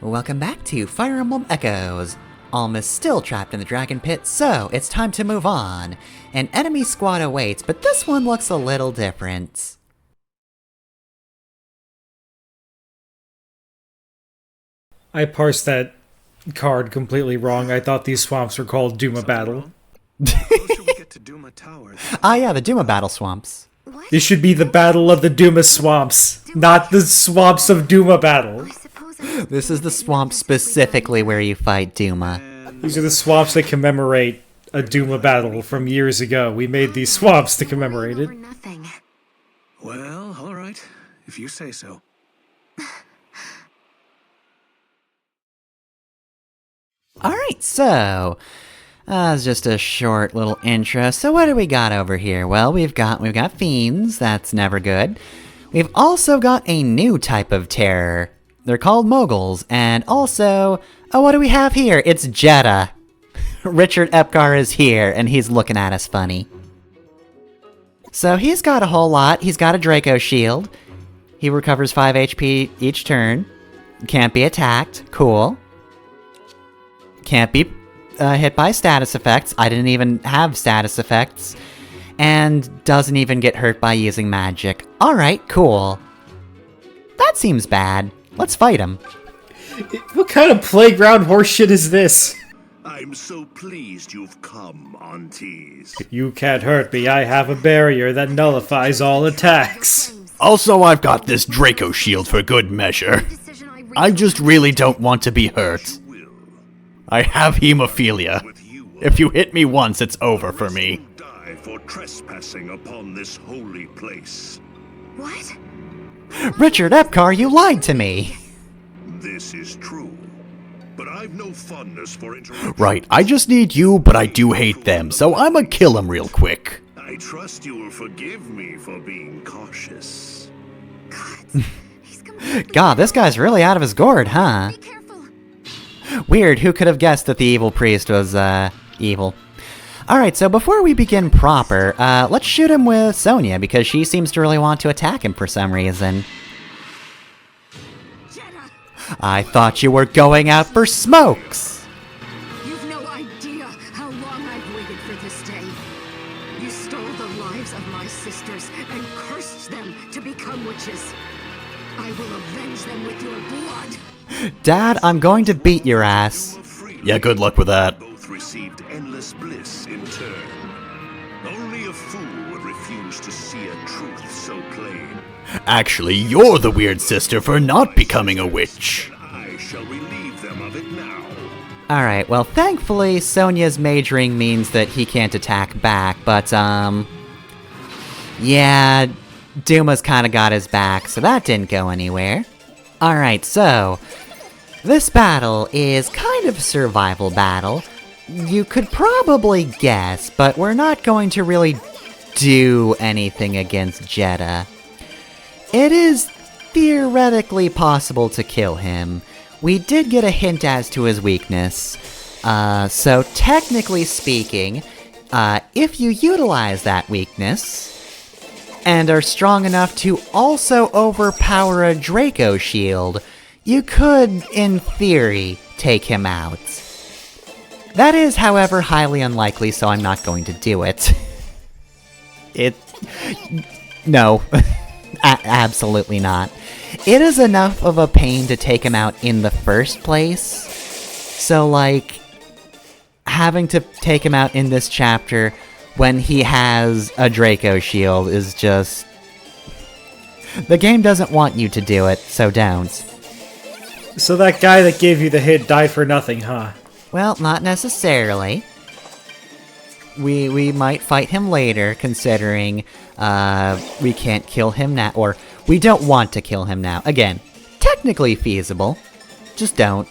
Welcome back to Fire Emblem Echoes. Alm is still trapped in the dragon pit, so it's time to move on. An enemy squad awaits, but this one looks a little different. I parsed that card completely wrong. I thought these swamps were called Duma Battle. Ah yeah, the Duma Battle swamps. This should be the Battle of the Duma Swamps, not the swamps of Duma Battle. This is the swamp specifically where you fight Duma. These are the swamps that commemorate a Duma battle from years ago. We made these swamps to commemorate it. Well, alright, if you say so. Alright, so it's just a short little intro. So what do we got over here? Well, we've got fiends, that's never good. We've also got a new type of terror. They're called Moguls, and also, oh, what do we have here? It's Jeddah. Richard Epcar is here, and he's looking at us funny. So he's got a whole lot. He's got a Draco shield. He recovers 5 HP each turn. Can't be attacked. Cool. Can't be hit by status effects. I didn't even have status effects. And doesn't even get hurt by using magic. Alright, cool. That seems bad. Let's fight him. What kind of playground horseshit is this? I'm so pleased you've come, aunties. You can't hurt me. I have a barrier that nullifies all attacks. Also, I've got this Draco shield for good measure. I just really don't want to be hurt. I have hemophilia. If you hit me once, it's over for me. Die for trespassing upon this holy place. What? Richard Epcar, you lied to me! This is true, but I've no fondness for interruptions. Right, I just need you, but I do hate them, so I'ma kill them real quick. I trust you will forgive me for being cautious. God, this guy's really out of his gourd, huh? Be careful. Weird, who could have guessed that the evil priest was, evil? Alright, so before we begin proper, let's shoot him with Sonia, because she seems to really want to attack him for some reason. I thought you were going out for smokes! You've no idea how long I've waited for this day. You stole the lives of my sisters and cursed them to become witches. I will avenge them with your blood. Dad, I'm going to beat your ass. Yeah, good luck with that. Both received endless bliss in turn. Only a fool would refuse to see a truth so plain. Actually, you're the weird sister for not becoming a witch. I shall relieve them of it now. Alright, well thankfully Sonia's majoring means that he can't attack back, but yeah, Duma's kinda got his back, so that didn't go anywhere. Alright, so this battle is kind of a survival battle. You could probably guess, but we're not going to really do anything against Jeddah. It is theoretically possible to kill him. We did get a hint as to his weakness. So technically speaking, if you utilize that weakness, and are strong enough to also overpower a Draco shield, you could, in theory, take him out. That is, however, highly unlikely, so I'm not going to do it. No. Absolutely not. It is enough of a pain to take him out in the first place, so, like, having to take him out in this chapter when he has a Draco shield is just... The game doesn't want you to do it, so don't. So that guy that gave you the hit died for nothing, huh? Well, not necessarily. We might fight him later, considering we can't kill him now, or we don't want to kill him now. Again, technically feasible, just don't.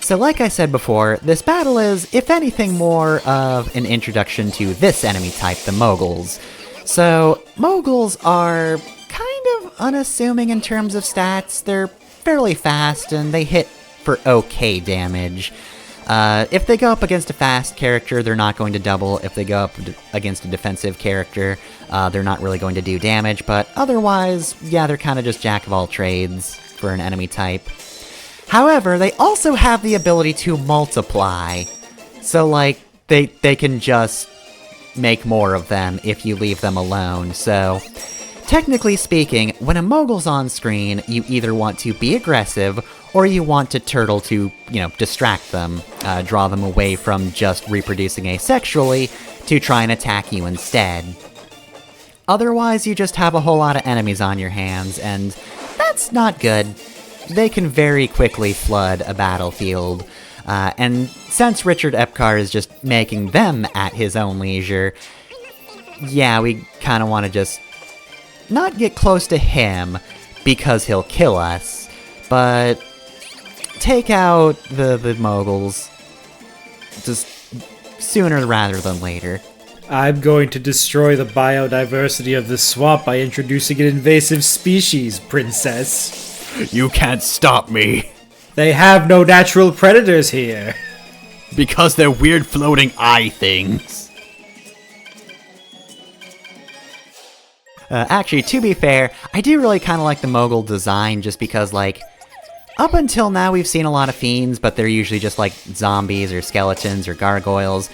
So like I said before, this battle is, if anything, more of an introduction to this enemy type, the Moguls. So, Moguls are kind of unassuming in terms of stats. They're fairly fast, and they hit for okay damage. If they go up against a fast character, they're not going to double. If they go up against a defensive character, they're not really going to do damage, but otherwise, yeah, they're kind of just jack of all trades for an enemy type. However, they also have the ability to multiply. So, like, they can just make more of them if you leave them alone. So, technically speaking, when a Mogul's on screen, you either want to be aggressive, or you want to turtle to, distract them, draw them away from just reproducing asexually to try and attack you instead. Otherwise, you just have a whole lot of enemies on your hands, and that's not good. They can very quickly flood a battlefield, and since Richard Epcar is just making them at his own leisure, yeah, we kind of want to just not get close to him, because he'll kill us, but take out the Moguls just sooner rather than later. I'm going to destroy the biodiversity of this swamp by introducing an invasive species, princess. You can't stop me. They have no natural predators here. Because they're weird floating eye things. Actually, to be fair, I do really kind of like the Mogul design just because, like, up until now we've seen a lot of fiends, but they're usually just like zombies or skeletons or gargoyles.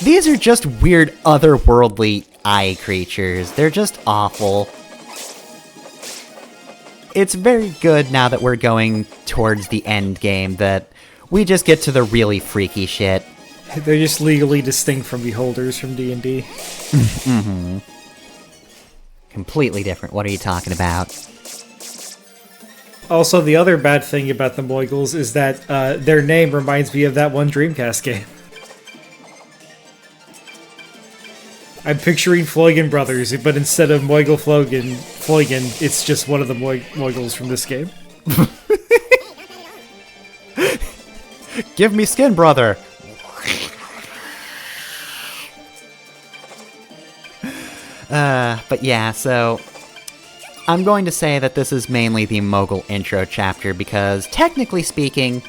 These are just weird otherworldly eye creatures. They're just awful. It's very good now that we're going towards the end game that we just get to the really freaky shit. They're just legally distinct from beholders from D&D. Mm-hmm. Completely different. What are you talking about? Also, the other bad thing about the Moguls is that their name reminds me of that one Dreamcast game. I'm picturing Floigan Brothers, but instead of Moigul Floigan, it's just one of the Moiguls from this game. Give me skin, brother! But yeah, so I'm going to say that this is mainly the Mogul intro chapter because, technically speaking,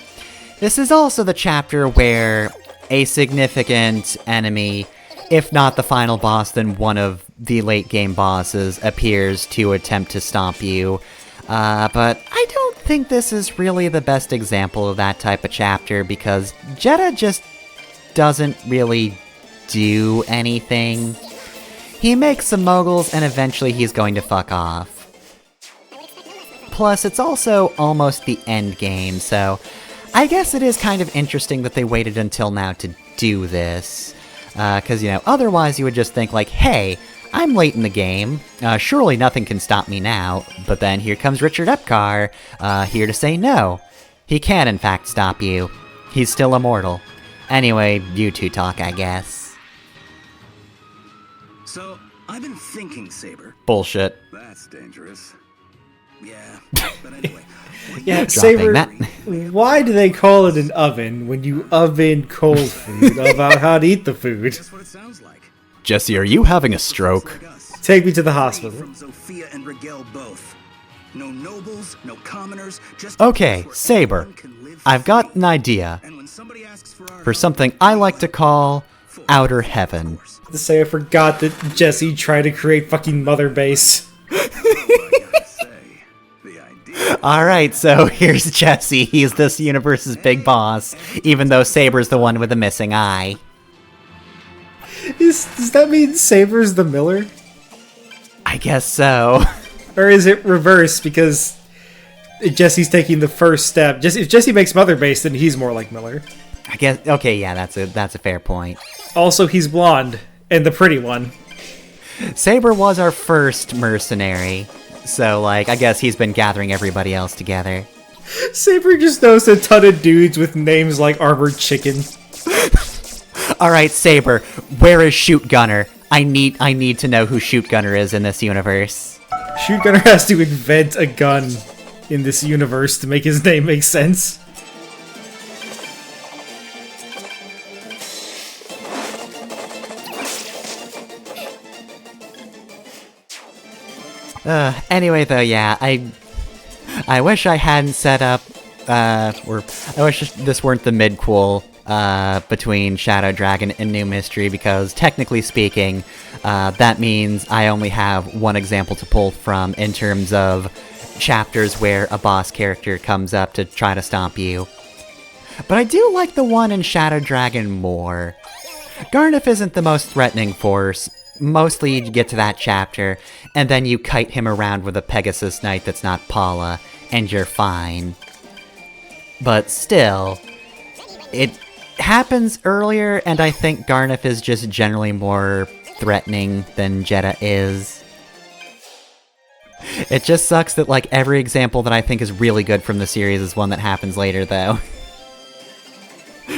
this is also the chapter where a significant enemy, if not the final boss, then one of the late game bosses appears to attempt to stomp you. But I don't think this is really the best example of that type of chapter because Jeddah just doesn't really do anything. He makes some Moguls and eventually he's going to fuck off. Plus, it's also almost the end game, so I guess it is kind of interesting that they waited until now to do this. Because, otherwise you would just think like, hey, I'm late in the game, surely nothing can stop me now, but then here comes Richard Epcar, here to say no. He can in fact stop you. He's still immortal. Anyway, you two talk, I guess. So, I've been thinking, Saber. Bullshit. That's dangerous. Yeah, but anyway. Yeah, Dropping Saber, that. why do they call it an oven when you oven cold food about how to eat the food? That's what it sounds like. Jesse, are you having a stroke? Like us. Take me to the hospital. From Sophia and Rigel both. No nobles, no commoners, just Okay, where Saber, everyone can live I've got free. an idea And when somebody asks for our for help, something I like to call Outer Heaven. To say I forgot that Jesse tried to create fucking Mother Base. I gotta say, the idea. Alright, so here's Jesse. He's this universe's big boss, even though Saber's the one with the missing eye. Does that mean Saber's the Miller? I guess so. Or is it reversed because Jesse's taking the first step? If Jesse makes Mother Base, then he's more like Miller. I guess, okay, yeah, that's a fair point. Also, he's blonde, and the pretty one. Saber was our first mercenary, so, like, I guess he's been gathering everybody else together. Saber just knows a ton of dudes with names like Armored Chicken. Alright, Saber, where is Shoot Gunner? I need to know who Shoot Gunner is in this universe. Shoot Gunner has to invent a gun in this universe to make his name make sense. Anyway, though, yeah, I wish I hadn't set up, or I wish this weren't the mid-quel between Shadow Dragon and New Mystery, because technically speaking, that means I only have one example to pull from in terms of chapters where a boss character comes up to try to stomp you. But I do like the one in Shadow Dragon more. Garnif isn't the most threatening force. Mostly you get to that chapter, and then you kite him around with a Pegasus Knight that's not Paula, and you're fine. But still, it happens earlier, and I think Garnif is just generally more threatening than Jedha is. It just sucks that, like, every example that I think is really good from the series is one that happens later, though.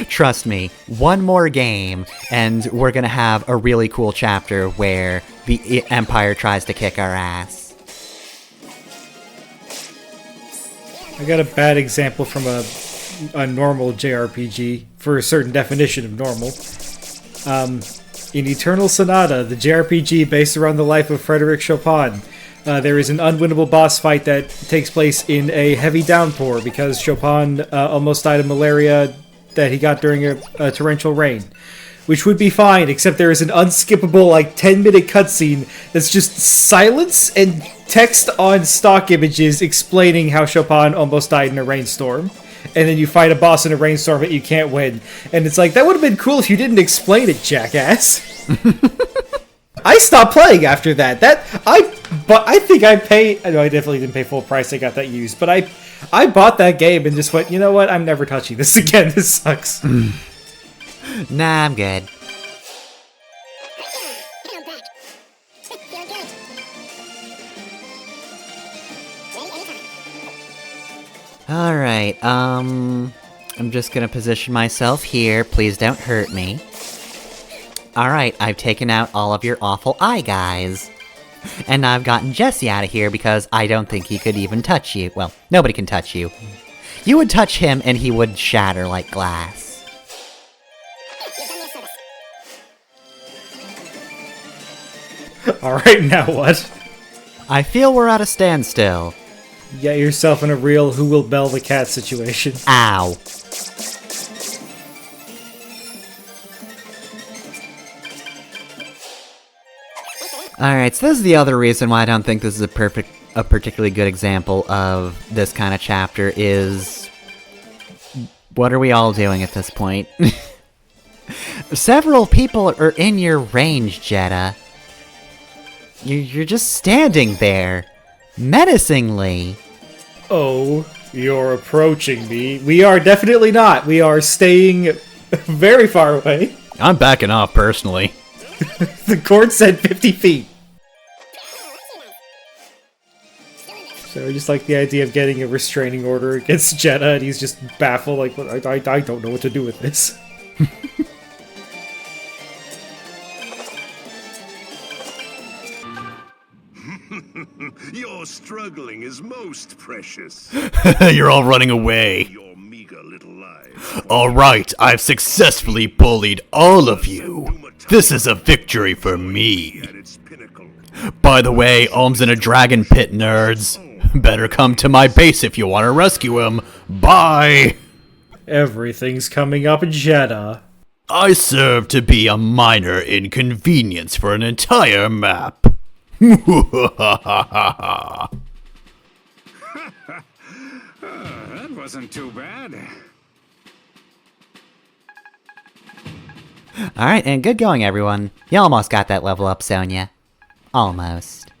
Trust me, one more game, and we're gonna have a really cool chapter where the Empire tries to kick our ass. I got a bad example from a normal JRPG for a certain definition of normal. In Eternal Sonata, the JRPG based around the life of Frédéric Chopin, there is an unwinnable boss fight that takes place in a heavy downpour because Chopin almost died of malaria that he got during a torrential rain. Which would be fine, except there is an unskippable, like, 10-minute cutscene that's just silence and text on stock images explaining how Chopin almost died in a rainstorm. And then you fight a boss in a rainstorm that you can't win. And it's like, that would have been cool if you didn't explain it, jackass. I stopped playing after that. I think I paid... No, I definitely didn't pay full price. I got that used. But I bought that game and just went, you know what? I'm never touching this again. This sucks. Nah, I'm good. Alright, I'm just gonna position myself here. Please don't hurt me. Alright, I've taken out all of your awful eye guys. And I've gotten Jesse out of here because I don't think he could even touch you. Well, nobody can touch you. You would touch him and he would shatter like glass. Alright, now what? I feel we're at a standstill. Get yourself in a real who will bell the cat situation. Ow. Alright, so this is the other reason why I don't think this is a particularly good example of this kind of chapter is... What are we all doing at this point? Several people are in your range, Jedha. You're just standing there, menacingly. Oh, you're approaching me. We are definitely not. We are staying very far away. I'm backing off, personally. The court said 50 feet. So I just like the idea of getting a restraining order against Jedha, and he's just baffled, like, I don't know what to do with this. Your struggling is most precious. You're all running away. Your meager little lives. Alright, I've successfully bullied all of you. This is a victory for me. At its pinnacle. By the way, Olm's in a dragon pit, nerds. Better come to my base if you want to rescue him. Bye! Everything's coming up, Jedha. I serve to be a minor inconvenience for an entire map. That wasn't too bad. Alright, and good going, everyone. You almost got that level up, Sonya. Almost.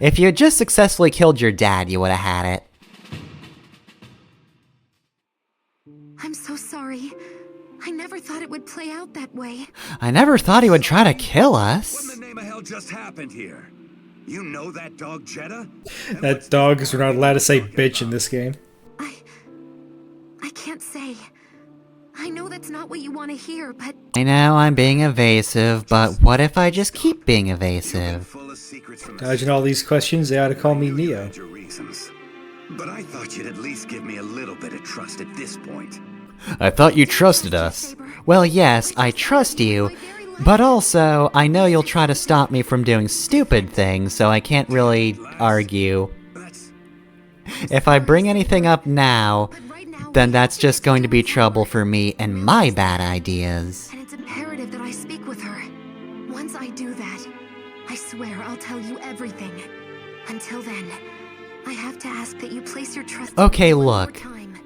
If you had just successfully killed your dad, you would have had it. I'm so sorry. I never thought it would play out that way. I never thought he would try to kill What us. in the name of hell just happened here? You know that dog Jedha? That dogs are not allowed to say bitch in this game. I can't say. I know that's not what you want to hear, but I know I'm being evasive, but what if I just keep being evasive? Full of secrets from the Dodging all these questions, they ought to call me Neo. your reasons. But I thought you'd at least give me a little bit of trust at this point. I thought you trusted us. Well, yes, I trust you, but also, I know you'll try to stop me from doing stupid things, so I can't really argue. That's If I bring anything up now, right now then that's just going to be trouble for me and my bad ideas. And it's imperative that I speak with her. Once I do that, I swear I'll tell you everything. Until then, I have to ask that you place your trust in Okay, me one more look. time.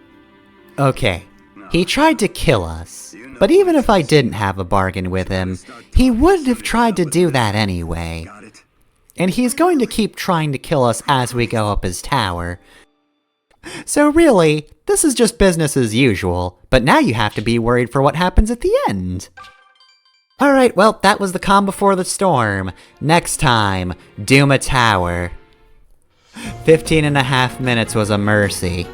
Okay, he tried to kill us, but even if I didn't have a bargain with him, he would have tried to do that anyway. Got it? And he's going to keep trying to kill us as we go up his tower. So really, this is just business as usual, but now you have to be worried for what happens at the end. Alright, well, that was the calm before the storm. Next time, doom a tower. 15.5 minutes was a mercy.